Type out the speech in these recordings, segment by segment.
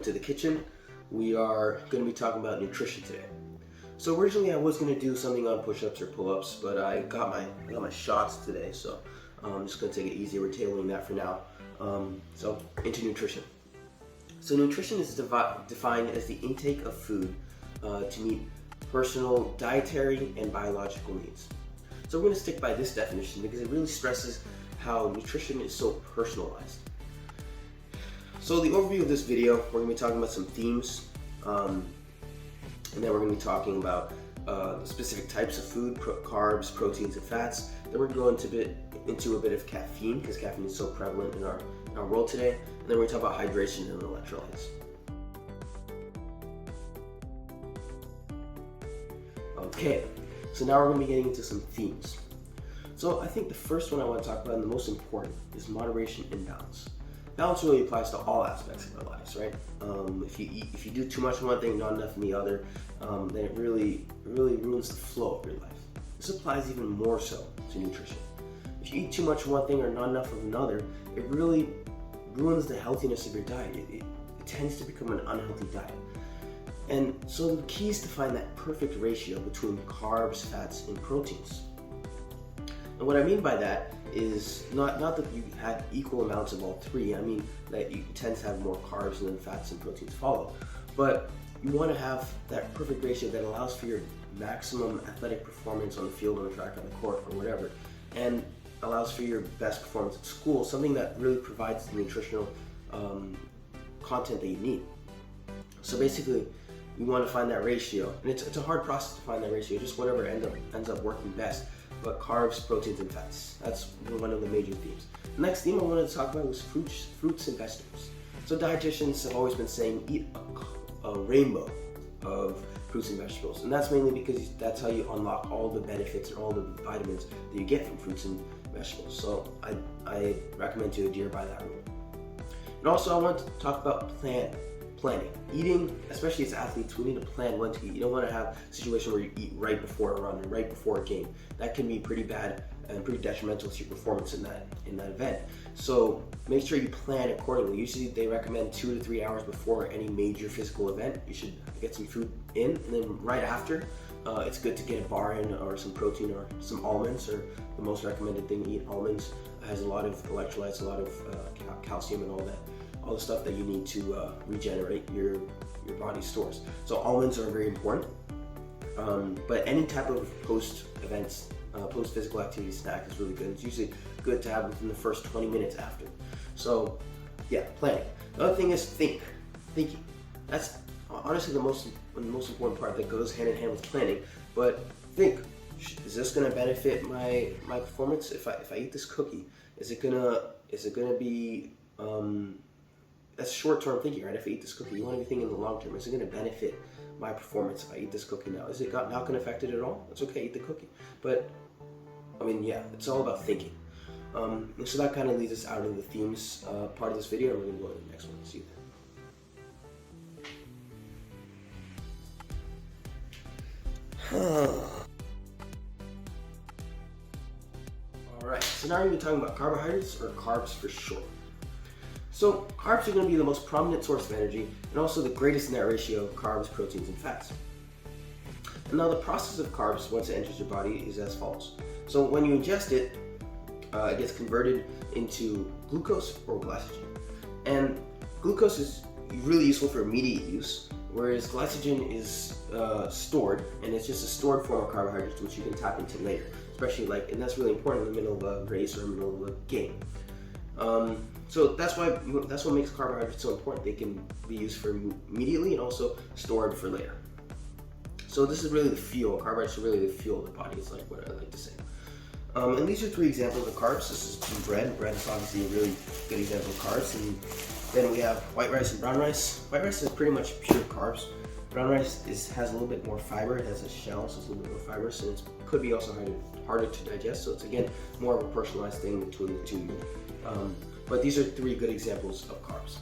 to the kitchen. We are going to be talking about nutrition today. So originally I was going to do something on push-ups or pull-ups, but I got my shots today, so I'm just going to take it easy. We're tailoring that for now. So into nutrition. So nutrition is defined as the intake of food to meet personal dietary and biological needs. So we're going to stick by this definition because it really stresses how nutrition is so personalized. So the overview of this video, we're going to be talking about some themes, and then we're going to be talking about specific types of food, carbs, proteins, and fats. Then we're going to go into a bit of caffeine, because caffeine is so prevalent in our world today. And then we're going to talk about hydration and electrolytes. Okay, so now we're going to be getting into some themes. So I think the first one I want to talk about, and the most important, is moderation and balance. Balance really applies to all aspects of our lives, right? If you do too much of one thing, not enough in the other, then it really ruins the flow of your life. This applies even more so to nutrition. If you eat too much of one thing or not enough of another, it really ruins the healthiness of your diet. It tends to become an unhealthy diet. And so the key is to find that perfect ratio between carbs, fats, and proteins. And what I mean by that is not that you have equal amounts of all three. I mean that you tend to have more carbs and then fats and proteins follow. But you want to have that perfect ratio that allows for your maximum athletic performance on the field, on the track, on the court, or whatever, and allows for your best performance at school, something that really provides the nutritional content that you need. So basically, you want to find that ratio, and it's a hard process to find that ratio, just whatever ends up working best. But carbs, proteins, and fats. That's one of the major themes. The next theme I wanted to talk about was fruits and vegetables. So dietitians have always been saying eat a rainbow of fruits and vegetables. And that's mainly because that's how you unlock all the benefits and all the vitamins that you get from fruits and vegetables. So I recommend to adhere by that rule. And also I want to talk about planning. Eating, especially as athletes, we need to plan when to eat. You don't want to have a situation where you eat right before a run or right before a game. That can be pretty bad and pretty detrimental to your performance in that event. So make sure you plan accordingly. Usually they recommend 2 to 3 hours before any major physical event. You should get some food in, and then right after, it's good to get a bar in or some protein or some almonds, or the most recommended thing to eat. Almonds has a lot of electrolytes, a lot of calcium and all the stuff that you need to regenerate your body's stores. So almonds are very important, but any type of post-events, post-physical activity snack is really good. It's usually good to have within the first 20 minutes after. So yeah, planning. The other thing is thinking. That's honestly the most important part that goes hand in hand with planning. But think, is this going to benefit my performance? If I eat this cookie, is it gonna be that's short-term thinking, right? If I eat this cookie, you want to be thinking in the long term. Is it going to benefit my performance if I eat this cookie now? Is it not going to affect it at all? It's okay, eat the cookie. But, I mean, yeah, it's all about thinking. And so that kind of leads us out of the themes part of this video, and we're going to go to the next one. See you then. Alright, so now we're going to be talking about carbohydrates, or carbs for short. So carbs are going to be the most prominent source of energy, and also the greatest in that ratio of carbs, proteins, and fats. And now the process of carbs, once it enters your body, is as follows. So when you ingest it, it gets converted into glucose or glycogen. And glucose is really useful for immediate use, whereas glycogen is stored, and it's just a stored form of carbohydrates which you can tap into later, especially and that's really important in the middle of a race or in the middle of a game. So that's what makes carbohydrates so important. They can be used for immediately and also stored for later. So this is really the fuel. Carbohydrates are really the fuel of the body. It's like what I like to say. And these are 3 examples of carbs. This is bread. Bread is obviously a really good example of carbs. And then we have white rice and brown rice. White rice is pretty much pure carbs. Brown rice has a little bit more fiber. It has a shell, so it's a little bit more fiber. So it could be also harder to digest. So it's again more of a personalized thing between the two. But these are 3 good examples of carbs.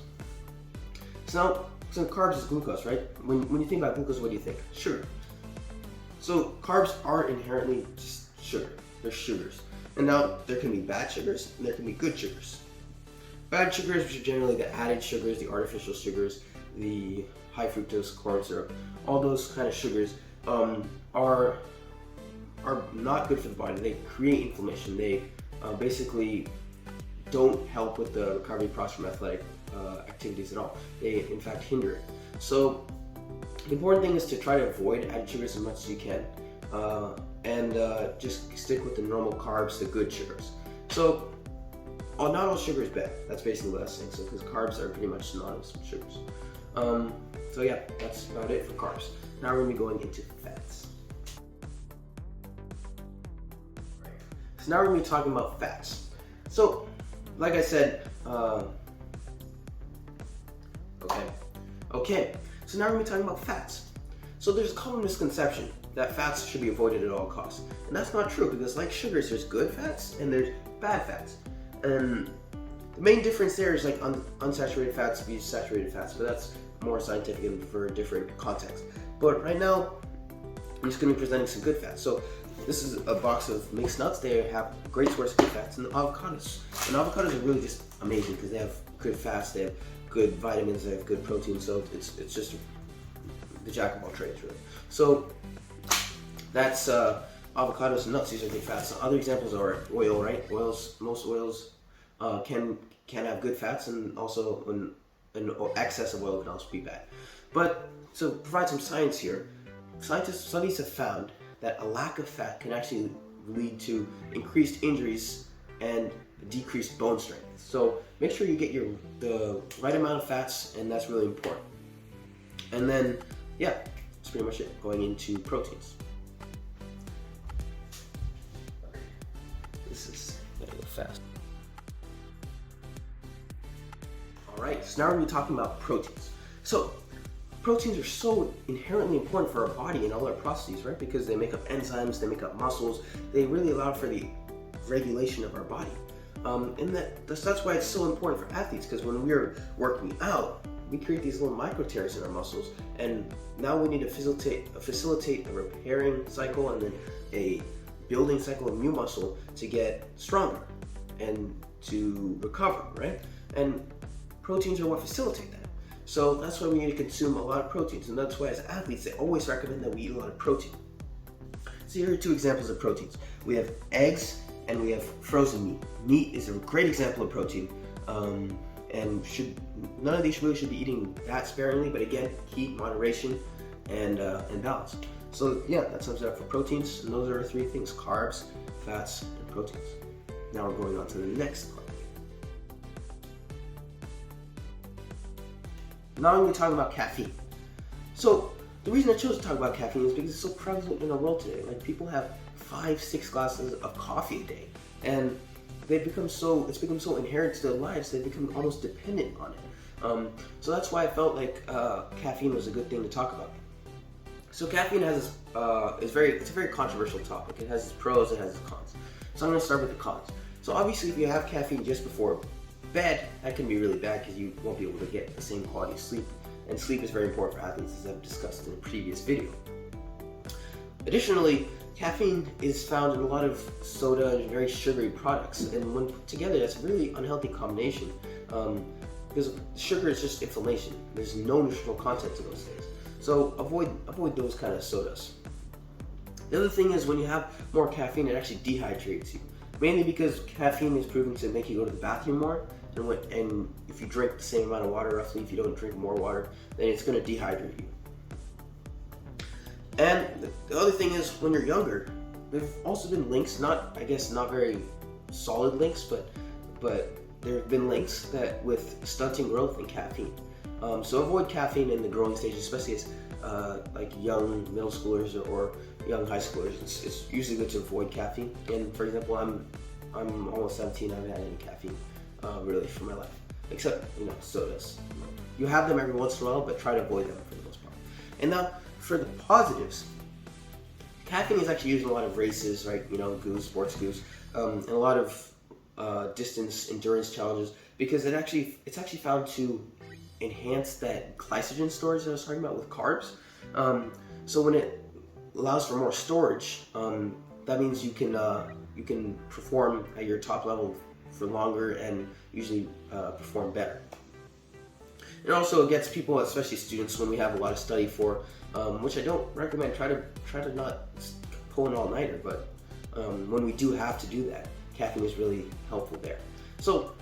So carbs is glucose, right? When you think about glucose, what do you think? Sugar. So carbs aren't inherently just sugar. They're sugars. And now there can be bad sugars and there can be good sugars. Bad sugars, which are generally the added sugars, the artificial sugars, the high fructose corn syrup, all those kind of sugars are not good for the body. They create inflammation. They basically don't help with the recovery process from athletic activities at all. They in fact hinder it. So the important thing is to try to avoid added sugars as much as you can, and just stick with the normal carbs, the good sugars. So not all sugar is bad. That's basically what I was saying. So because carbs are pretty much synonymous with sugars. So yeah, that's about it for carbs. Now we're going to be going into fats. So now we're going to be talking about fats. So, like I said, okay. So now we're going to be talking about fats. So there's a common misconception that fats should be avoided at all costs. And that's not true, because like sugars, there's good fats and there's bad fats. And the main difference there is like unsaturated fats versus saturated fats, but that's more scientific and for a different context. But right now, I'm just going to be presenting some good fats. So this is a box of mixed nuts. They have a great source of good fats, and avocados. And avocados are really just amazing because they have good fats, they have good vitamins, they have good protein. So it's just the jack of all trades, really. So that's avocados and nuts. These are good fats. So other examples are oil, right? Most oils can have good fats, and also an excess of oil can also be bad. But to provide some science here, studies have found that a lack of fat can actually lead to increased injuries and decreased bone strength. So make sure you get the right amount of fats, and that's really important. And then, yeah, that's pretty much it. Going into proteins. This is getting fast. Alright, so now we're going to be talking about proteins. So proteins are so inherently important for our body and all our processes, right? Because they make up enzymes, they make up muscles, they really allow for the regulation of our body. And that's why it's so important for athletes, because when we're working out, we create these little micro tears in our muscles, and now we need to facilitate a repairing cycle and then a building cycle of new muscle to get stronger and to recover, right? And proteins are what facilitate that. So that's why we need to consume a lot of proteins, and that's why as athletes they always recommend that we eat a lot of protein. So here are two examples of proteins. We have eggs and we have frozen meat. Meat is a great example of protein, and none of these really should be eating that sparingly, but again, keep moderation and balance. So yeah, that sums it up for proteins, and those are our three things: carbs, fats, and proteins. Now we're going on to the next part. Now I'm going to talk about caffeine. So the reason I chose to talk about caffeine is because it's so prevalent in our world today. Like people have 5-6 glasses of coffee a day, and it's become so inherent to their lives, they become almost dependent on it. So that's why I felt like caffeine was a good thing to talk about. So caffeine has it's a very controversial topic. It has its pros, it has its cons. So I'm going to start with the cons. So obviously, if you have caffeine just before bed, that can be really bad because you won't be able to get the same quality of sleep. And sleep is very important for athletes, as I've discussed in a previous video. Additionally, caffeine is found in a lot of soda and very sugary products, and when put together, that's a really unhealthy combination because sugar is just inflammation. There's no nutritional content to those things. So avoid those kind of sodas. The other thing is when you have more caffeine, it actually dehydrates you, mainly because caffeine is proven to make you go to the bathroom more. And if you drink the same amount of water, roughly, if you don't drink more water, then it's going to dehydrate you. And the other thing is, when you're younger, there have also been links, not very solid links, but there have been links that with stunting growth and caffeine. So avoid caffeine in the growing stages, especially as like young middle schoolers or young high schoolers. It's usually good to avoid caffeine. And for example, I'm almost 17. I haven't had any caffeine really for my life, except sodas. You have them every once in a while, but try to avoid them for the most part. And now for the positives, caffeine is actually used in a lot of races, right? Sports goose, and a lot of distance endurance challenges, because it's actually found to enhance that glycogen storage that I was talking about with carbs. So when it allows for more storage, that means you can perform at your top level for longer and usually perform better. And also it gets people, especially students, when we have a lot of study for, which I don't recommend. Try to not pull an all-nighter, but when we do have to do that, caffeine is really helpful there. So,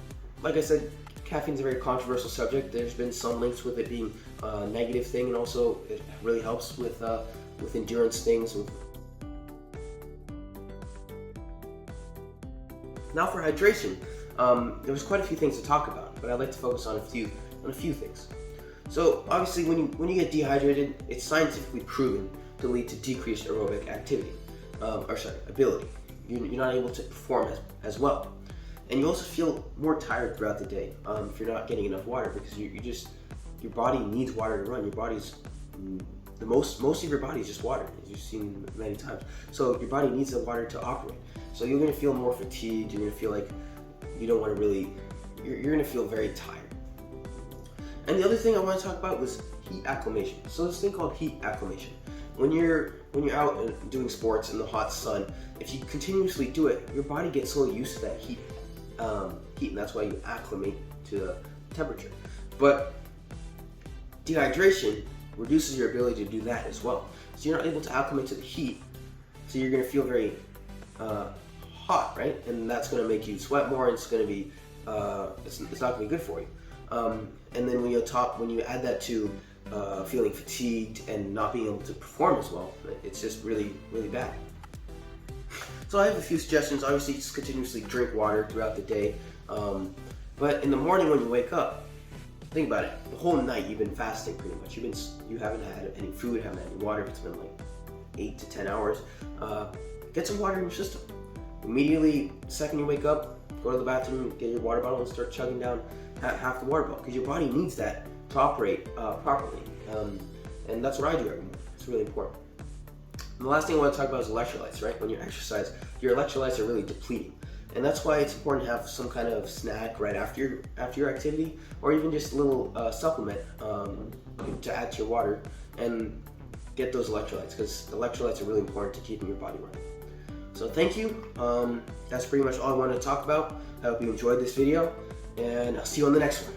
like I said, caffeine is a very controversial subject. There's been some links with it being a negative thing, and also it really helps with endurance things. Now for hydration, there was quite a few things to talk about, but I'd like to focus on a few things. So obviously, when you get dehydrated, it's scientifically proven to lead to decreased aerobic activity, ability. You're not able to perform as well, and you also feel more tired throughout the day if you're not getting enough water, because your body needs water to run. Your body's most of your body is just water, as you've seen many times. So your body needs the water to operate. So you're going to feel more fatigued. You're going to feel like you don't want to really. You're going to feel very tired. And the other thing I want to talk about was heat acclimation. So this thing called heat acclimation. When you're out and doing sports in the hot sun, if you continuously do it, your body gets so used to that heat, and that's why you acclimate to the temperature. But dehydration reduces your ability to do that as well. So you're not able to acclimate to the heat, so you're going to feel very hot, right? And that's going to make you sweat more, and it's going to be it's not going to be good for you. And then when you add that to feeling fatigued and not being able to perform as well, it's just really, really bad. So I have a few suggestions. Obviously, just continuously drink water throughout the day. But in the morning when you wake up, think about it. The whole night you've been fasting pretty much. You haven't had any food, haven't had any water. It's been like 8 to 10 hours. Get some water in your system. Immediately, the second you wake up, go to the bathroom, get your water bottle, and start chugging down half the water bottle, because your body needs that to operate properly. And that's what I do every morning. It's really important. And the last thing I want to talk about is electrolytes, right? When you exercise, your electrolytes are really depleting. And that's why it's important to have some kind of snack right after your activity, or even just a little supplement to add to your water and get those electrolytes, because electrolytes are really important to keeping your body running. So thank you. That's pretty much all I wanted to talk about. I hope you enjoyed this video, and I'll see you on the next one.